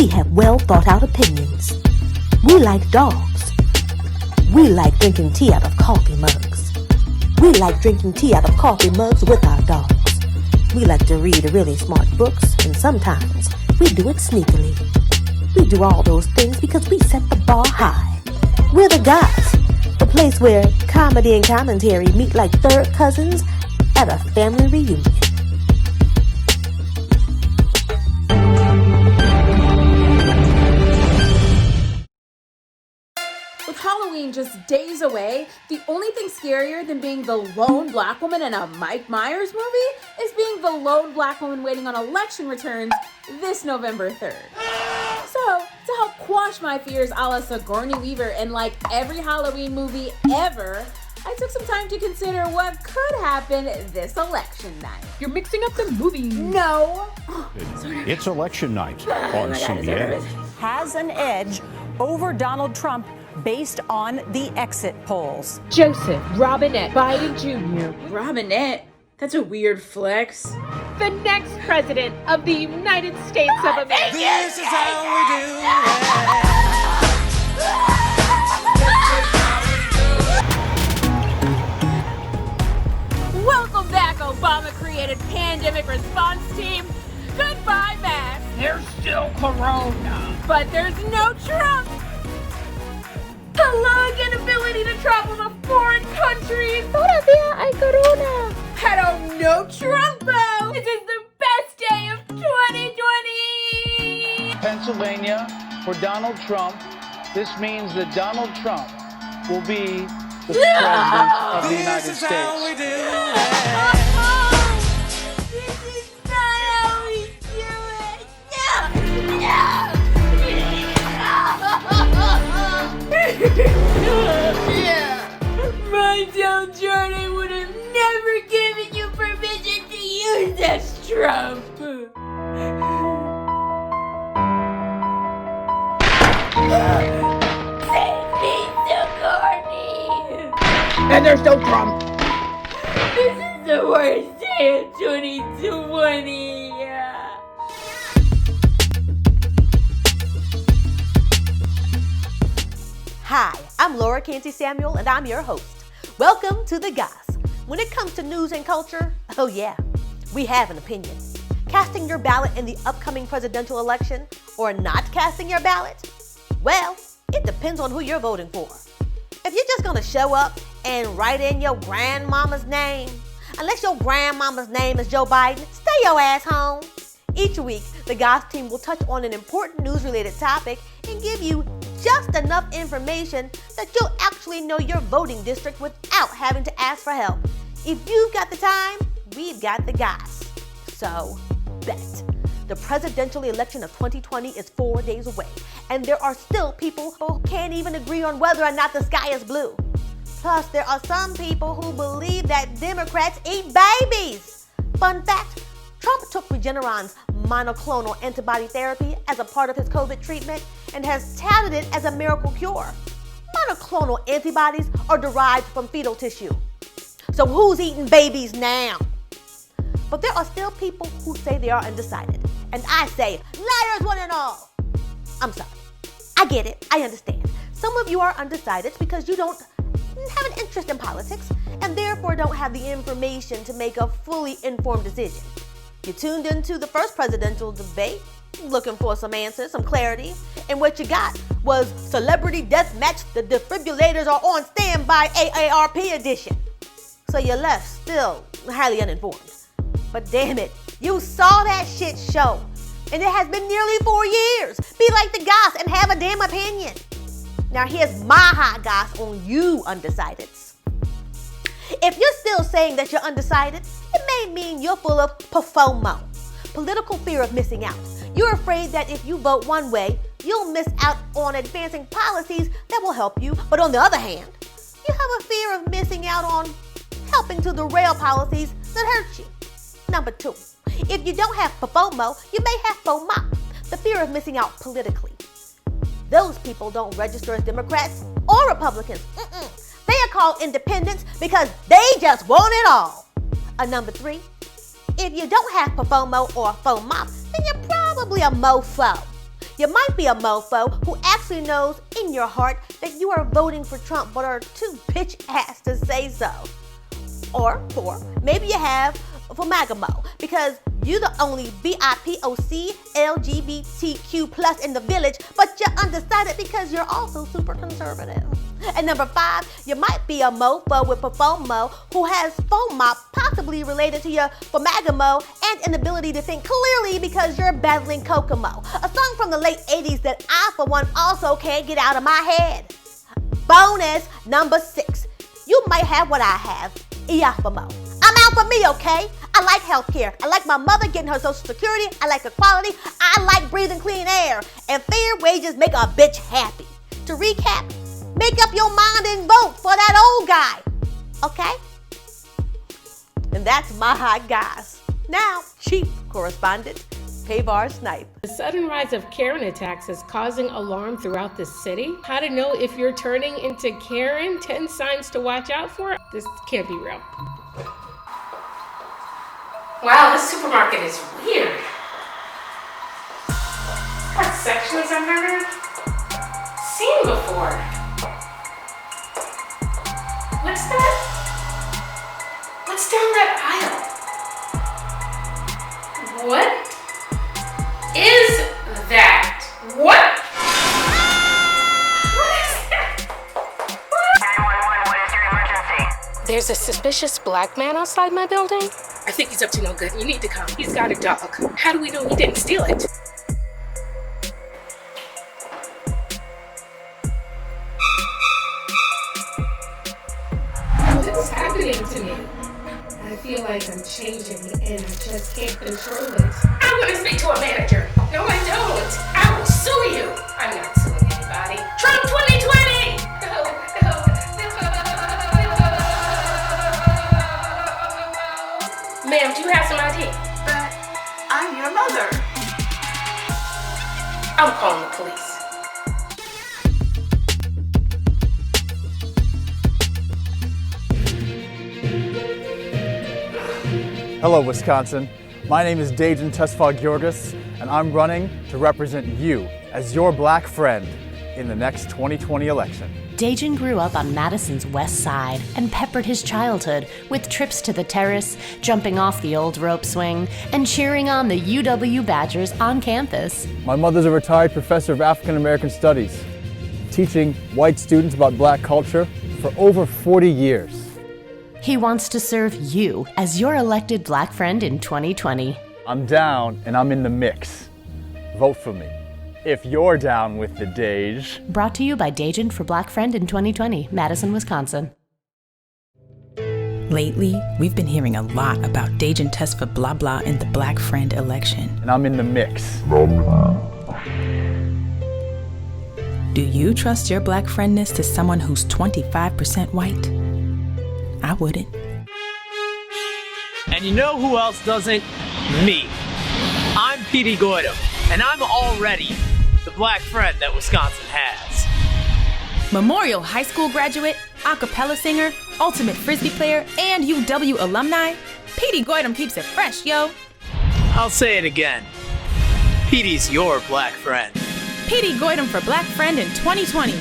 We have well thought out opinions. We like dogs. We like drinking tea out of coffee mugs. We like drinking tea out of coffee mugs with our dogs. We like to read really smart books, and sometimes we do it sneakily. We do all those things because we set the bar high. We're the Goss, the place where comedy and commentary meet like third cousins at a family reunion. With Halloween just days away, the only thing scarier than being the lone black woman in a Mike Myers movie is being the lone black woman waiting on election returns this November 3rd. So, to help quash my fears a la Sigourney Weaver in like every Halloween movie ever, I took some time to consider what could happen this election night. You're mixing up the movies. No. It's election night on CBS. Has an edge over Donald Trump based on the exit polls. Joseph Robinette Biden Jr., Robinette? That's a weird flex. the next president of the United States of America. This is how we do it. Welcome back, Obama-created pandemic response team. Goodbye, masks. There's still Corona. But there's no Trump. Hello, inability to travel to foreign countries. Todavía hay Corona. Pero no Trumpo. This is the best day of 2020. Pennsylvania, for Donald Trump, this means that Donald Trump will be the president of the United This is how we States. do it. This is not how we do it. My town Jordan would have never given you permission to use this, Trump. Save me, Sigourney. And there's no Trump. This is the worst day of 2020. Hi, I'm Laura Canty Samuel, and I'm your host. Welcome to the Goss. When it comes to news and culture, oh yeah, we have an opinion. Casting your ballot in the upcoming presidential election or not casting your ballot? Well, it depends on who you're voting for. If you're just gonna show up and write in your grandmama's name, unless your grandmama's name is Joe Biden, stay your ass home. Each week, the Goss team will touch on an important news-related topic and give you just enough information that you'll actually know your voting district without having to ask for help. If you've got the time, we've got the Goss. So, bet. The presidential election of 2020 is 4 days away, and there are still people who can't even agree on whether or not the sky is blue. Plus, there are some people who believe that Democrats eat babies. Fun fact, Trump took Regeneron's monoclonal antibody therapy as a part of his COVID treatment and has touted it as a miracle cure. Monoclonal antibodies are derived from fetal tissue. So who's eating babies now? But there are still people who say they are undecided. And I say, liars one and all. I'm sorry. I get it. I understand. Some of you are undecided because you don't have an interest in politics and therefore don't have the information to make a fully informed decision. You tuned into the first presidential debate looking for some answers, some clarity, and what you got was Celebrity Deathmatch, the defibrillators are on standby AARP edition. So you left still highly uninformed. But damn it, you saw that shit show. And it has been nearly 4 years. Be like the Goss and have a damn opinion. Now here's my hot goss on you undecideds. If you're still saying that you're undecided, it may mean you're full of PFOMO, political fear of missing out. You're afraid that if you vote one way, you'll miss out on advancing policies that will help you. But on the other hand, you have a fear of missing out on helping to derail policies that hurt you. Number 2, if you don't have PFOMO, you may have FOMO, the fear of missing out politically. Those people don't register as Democrats or Republicans. They are called independents because they just want it all. Number 3, if you don't have PFOMO or FOMO, then you're probably a mofo. you might be a mofo who actually knows in your heart that you are voting for Trump but are too bitch-ass to say so. Or 4, maybe you have for MAGA-mo because you're the only BIPOC LGBTQ plus in the village, but you're undecided because you're also super conservative. And number 5, you might be a mofo with FOMO who has FOMO possibly related to your FOMAGA-mo and inability to think clearly because you're battling Kokomo, a song from the late 80s that I, for one, also can't get out of my head. Bonus number 6, you might have what I have, IAFMO. I'm out for me, okay? I like healthcare. I like my mother getting her Social Security. I like equality. I like breathing clean air. And fair wages make a bitch happy. To recap, make up your mind and vote for that old guy, okay? And that's my hot guys. Now, chief correspondent, Pavar Snipe. The sudden rise of Karen attacks is causing alarm throughout the city. How to know if you're turning into Karen, 10 signs to watch out for. This can't be real. Wow, this supermarket is weird. What sections I've never seen before. What's that? What's down that aisle? What is that? What? What is that? 911, what is your emergency? There's a suspicious black man outside my building. I think he's up to no good. You need to come. He's got a dog. How do we know he didn't steal it? What's happening to me? I feel like I'm changing and I just can't control it. I want to speak to a manager. No, I don't. I will sue you. I'm not suing anybody. Trump 2020! Ma'am, do you have some ID? But I'm your mother. I'm calling the police. Hello, Wisconsin. My name is Dajan Tesfagh-Georgas, and I'm running to represent you as your black friend in the next 2020 election. Dajan grew up on Madison's west side and peppered his childhood with trips to the terrace, jumping off the old rope swing, and cheering on the UW Badgers on campus. My mother's a retired professor of African American Studies, teaching white students about black culture for over 40 years. He wants to serve you as your elected black friend in 2020. I'm down and I'm in the mix. Vote for me. If you're down with the Dage. Brought to you by Dajan for Black Friend in 2020, Madison, Wisconsin. Lately, we've been hearing a lot about Dajan Tesfagh blah blah in the Black Friend election. And I'm in the mix. Do you trust your black friendness to someone who's 25% white? I wouldn't. And you know who else doesn't? Me. I'm Petey Goydom, and I'm already the black friend that Wisconsin has. Memorial High School graduate, a cappella singer, ultimate frisbee player, and UW alumni, Petey Goydom keeps it fresh, yo. I'll say it again. Petey's your black friend. Petey Goydom for Black Friend in 2020.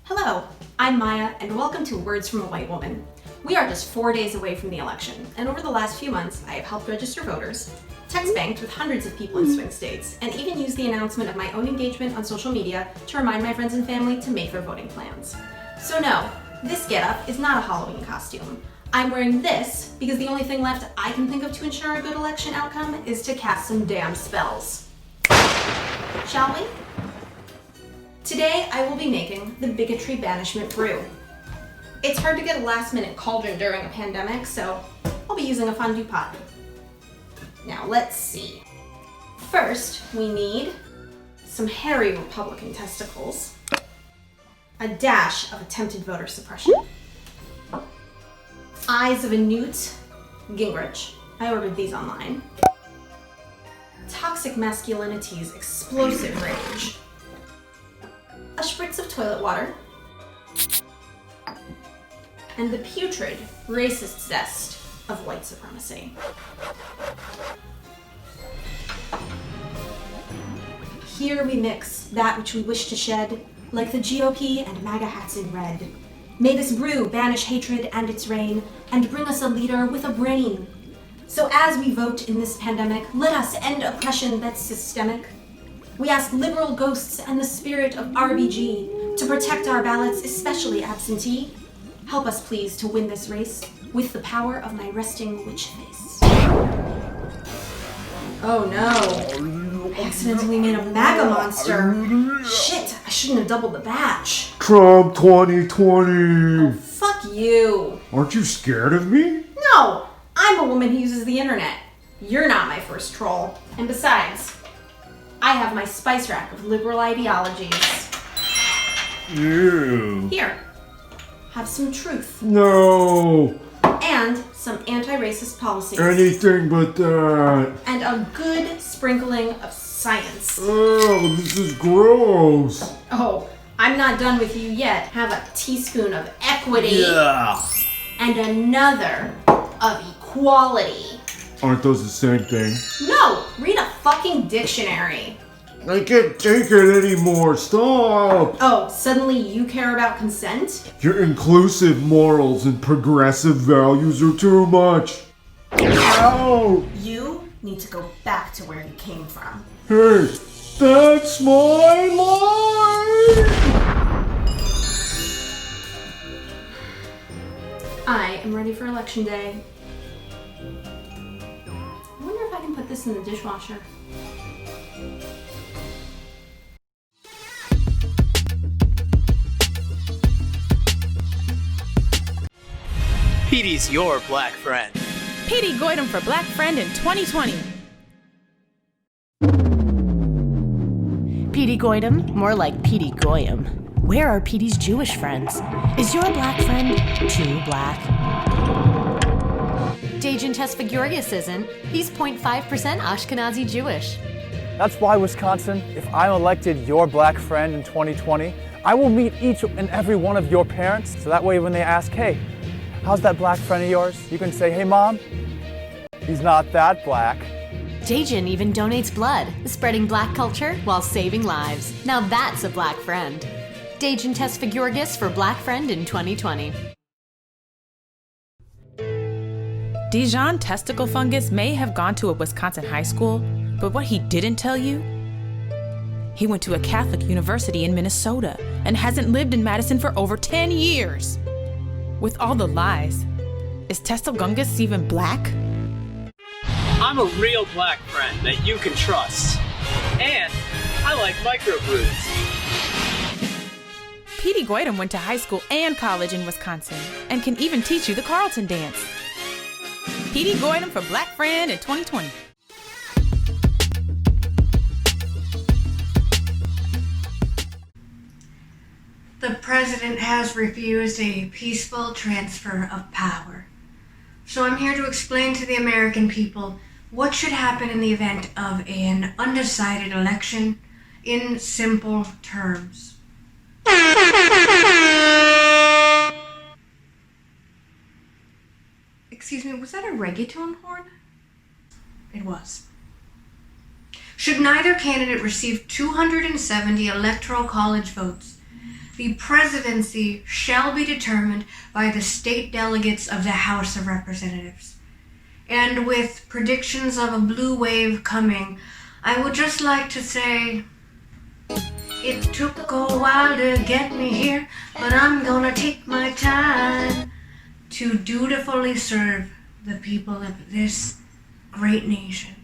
Hello, I'm Maya, and welcome to Words from a White Woman. We are just 4 days away from the election, and over the last few months, I have helped register voters, text banked with hundreds of people in swing states, and even used the announcement of my own engagement on social media to remind my friends and family to make their voting plans. So no, this getup is not a Halloween costume. I'm wearing this because the only thing left I can think of to ensure a good election outcome is to cast some damn spells. Shall we? Today, I will be making the Bigotry Banishment Brew. It's hard to get a last-minute cauldron during a pandemic, so I'll be using a fondue pot. Now, let's see. First, we need some hairy Republican testicles, a dash of attempted voter suppression, eyes of a Newt Gingrich. I ordered these online. Toxic masculinity's explosive rage, a spritz of toilet water, and the putrid, racist zest of white supremacy. Here we mix that which we wish to shed, like the GOP and MAGA hats in red. May this brew banish hatred and its reign, and bring us a leader with a brain. So as we vote in this pandemic, let us end oppression that's systemic. We ask liberal ghosts and the spirit of RBG to protect our ballots, especially absentee. Help us please to win this race with the power of my resting witch face. Oh no, I accidentally made a MAGA monster. Shit, I shouldn't have doubled the batch. Trump 2020. Oh, fuck you. Aren't you scared of me? No, I'm a woman who uses the internet. You're not my first troll. And besides, I have my spice rack of liberal ideologies. Ew. Here, have some truth. No. And some anti-racist policies. Anything but that. And a good sprinkling of science. Oh, this is gross. Oh, I'm not done with you yet. Have a teaspoon of equity. Yeah. And another of equality. Aren't those the same thing? No, read a fucking dictionary. I can't take it anymore. Stop. Oh, suddenly you care about consent? Your inclusive morals and progressive values are too much. Ow! You need to go back to where you came from. Hey, that's my life! I am ready for election day. I wonder if I can put this in the dishwasher. Petey's your black friend. Petey Goydam for Black Friend in 2020. Petey Goydam? More like Petey Goyam. Where are Petey's Jewish friends? Is your black friend too black? Dejan Tesfagurius isn't. He's 0.5% Ashkenazi Jewish. That's why, Wisconsin, if I'm elected your black friend in 2020, I will meet each and every one of your parents, so that way when they ask, hey, how's that black friend of yours? You can say, hey, Mom, he's not that black. Dejan even donates blood, spreading black culture while saving lives. Now that's a black friend. Dejan Tesfagurius for Black Friend in 2020. Dejan Testicle Fungus may have gone to a Wisconsin high school, but what he didn't tell you? He went to a Catholic university in Minnesota and hasn't lived in Madison for over 10 years. With all the lies, is Testigungus even black? I'm a real black friend that you can trust. And I like microbrews. Petey Goydam went to high school and college in Wisconsin and can even teach you the Carlton dance. Petey Goydam for Black Friend in 2020. The president has refused a peaceful transfer of power. So I'm here to explain to the American people what should happen in the event of an undecided election in simple terms. Excuse me, was that a reggaeton horn? It was. Should neither candidate receive 270 electoral college votes, the presidency shall be determined by the state delegates of the House of Representatives. And with predictions of a blue wave coming, I would just like to say, it took a while to get me here, but I'm gonna take my time to dutifully serve the people of this great nation.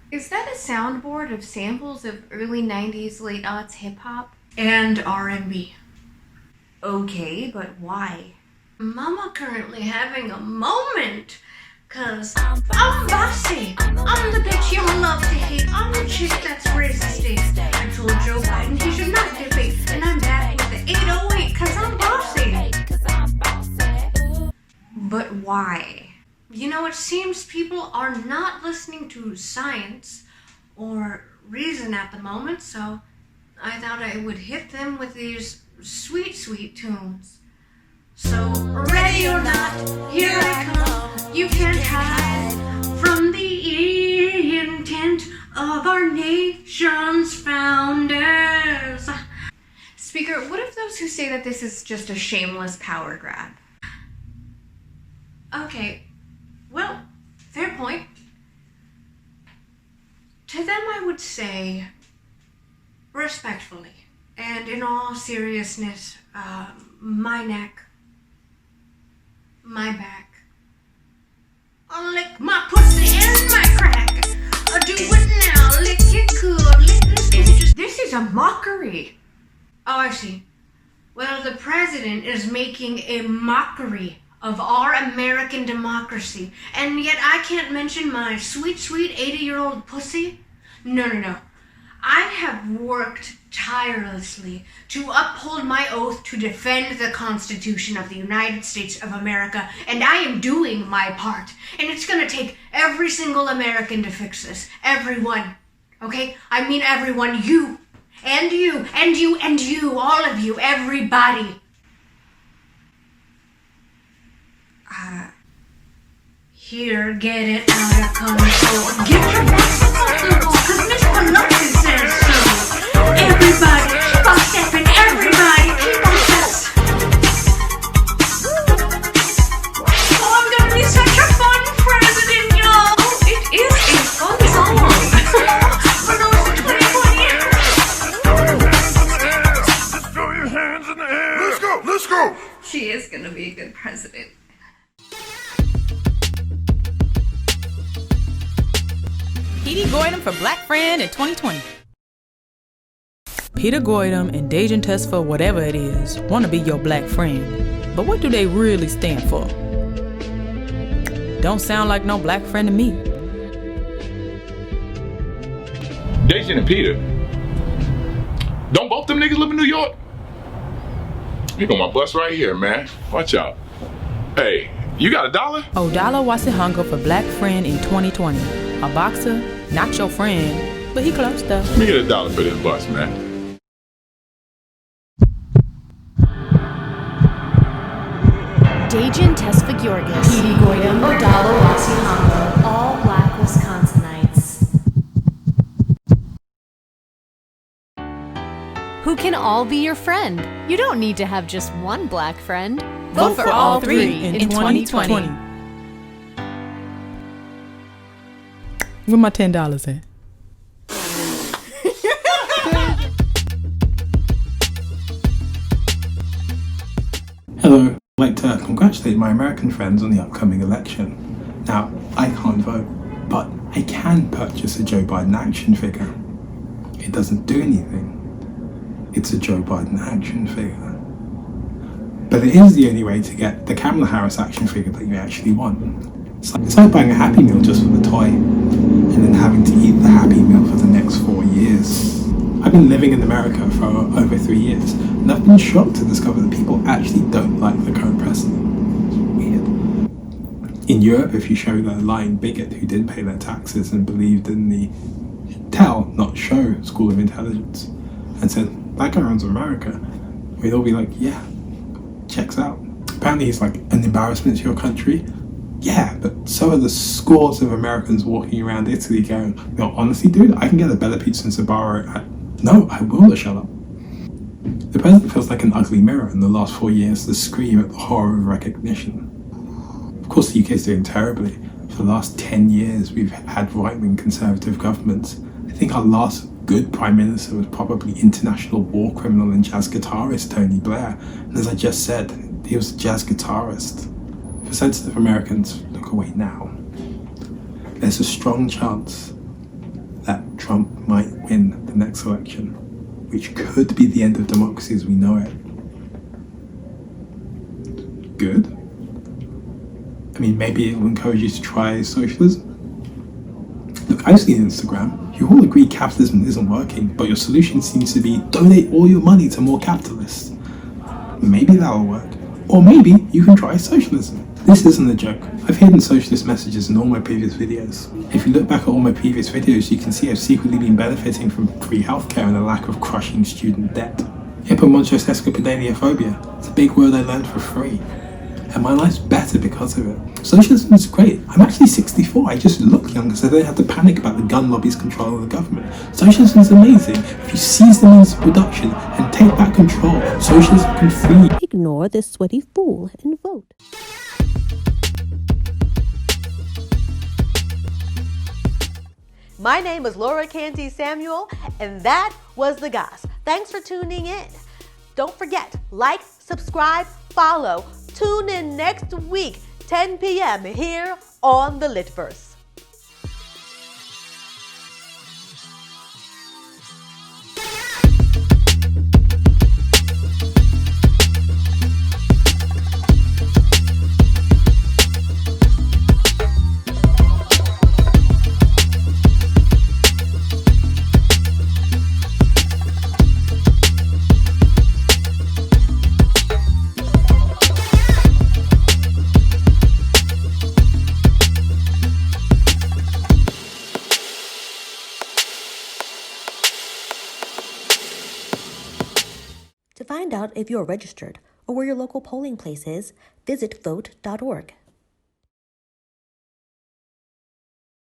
Is that a soundboard of samples of early 90s, late aughts hip-hop? And R&B. Okay, but why? Mama currently having a moment, 'cause I'm bossy. I'm the bitch you love to hate. I'm the chick that's racist. I told Joe Biden he should not debate, and I'm back with the 808, 'cause I'm bossy. But why? You know, it seems people are not listening to science or reason at the moment, so I thought I would hit them with these sweet, sweet tunes. So, ready or not, here I come. You can't hide from the intent of our nation's founders. Speaker, what of those who say that this is just a shameless power grab? Okay, well, fair point. To them I would say, respectfully, and in all seriousness, my neck, my back, I'll lick my pussy and my crack. I'll do it now, lick it good, lick it. This is a mockery. Oh, I see. Well, the president is making a mockery of our American democracy, and yet I can't mention my sweet, sweet 80-year-old pussy? No. I have worked tirelessly to uphold my oath to defend the Constitution of the United States of America, and I am doing my part. And it's gonna take every single American to fix this. Everyone. Okay? I mean everyone. You. And you. And you. And you. All of you. Everybody. Here, get it out of control. Get your backs comfortable, cause Miss Pelosi says so. Everybody, keep on stepping. Everybody, keep on stepping. Oh, I'm gonna be such a fun president, y'all. Oh, it is a fun song. For those 20 years. Throw your hands in the air. Let's go. She is gonna be a good president. Petey Goydam for Black Friend in 2020. Peter Goydam and Dejan Tesfa, whatever it is, want to be your black friend. But what do they really stand for? Don't sound like no black friend to me. Dejan and Peter. Don't both them niggas live in New York? You got my bus right here, man. Watch out. Hey, you got $1? Odala Wasihanga for Black Friend in 2020. A boxer, not your friend, but he close though. Let me get $1 for this bus, man. Dejan Tesfa Georgis, Petey Goydam, Odala Wasihanga, all black Wisconsinites. Who can all be your friend? You don't need to have just one black friend. Vote for all three in 2020. Where my $10 at? Hello, I'd like to congratulate my American friends on the upcoming election. Now, I can't vote, but I can purchase a Joe Biden action figure. It doesn't do anything. It's a Joe Biden action figure. But it is the only way to get the Kamala Harris action figure that you actually want. It's like buying a Happy Meal just for the toy, and then having to eat the Happy Meal for the next 4 years. I've been living in America for over 3 years, and I've been shocked to discover that people actually don't like the current president. It's weird. In Europe, if you showed a lying bigot who didn't pay their taxes and believed in the tell, not show, school of intelligence, and said, that guy runs America, we'd all be like, yeah, checks out. Apparently he's like an embarrassment to your country. Yeah, but so are the scores of Americans walking around Italy going, you know, honestly, dude, I can get a better pizza in Sbarro at... No, I will shut up. The president feels like an ugly mirror in the last 4 years to scream at the horror of recognition. Of course, the UK is doing terribly. For the last 10 years, we've had right-wing conservative governments. I think our last good prime minister was probably international war criminal and jazz guitarist Tony Blair. And as I just said, he was a jazz guitarist. For sensitive Americans, look away now. There's a strong chance that Trump might win the next election, which could be the end of democracy as we know it. Good. I mean, maybe it will encourage you to try socialism. Look, I've seen Instagram. You all agree capitalism isn't working, but your solution seems to be donate all your money to more capitalists. Maybe that'll work. Or maybe you can try socialism. This isn't a joke. I've hidden socialist messages in all my previous videos. If you look back at all my previous videos, you can see I've secretly been benefiting from free healthcare and a lack of crushing student debt. Hippomonstrosescopedaliaphobia. It's a big word I learned for free. and my life's better because of it. Socialism is great. I'm actually 64. I just look younger, so they don't have to panic about the gun lobby's control of the government. Socialism is amazing. If you seize the means of production and take back control, socialism can free you. Ignore this sweaty fool and vote. My name is Laura Canty Samuel, and that was The Goss. Thanks for tuning in. Don't forget, like, subscribe, follow. Tune in next week, 10 p.m. here on The Litverse. To find out if you're registered or where your local polling place is, visit vote.org.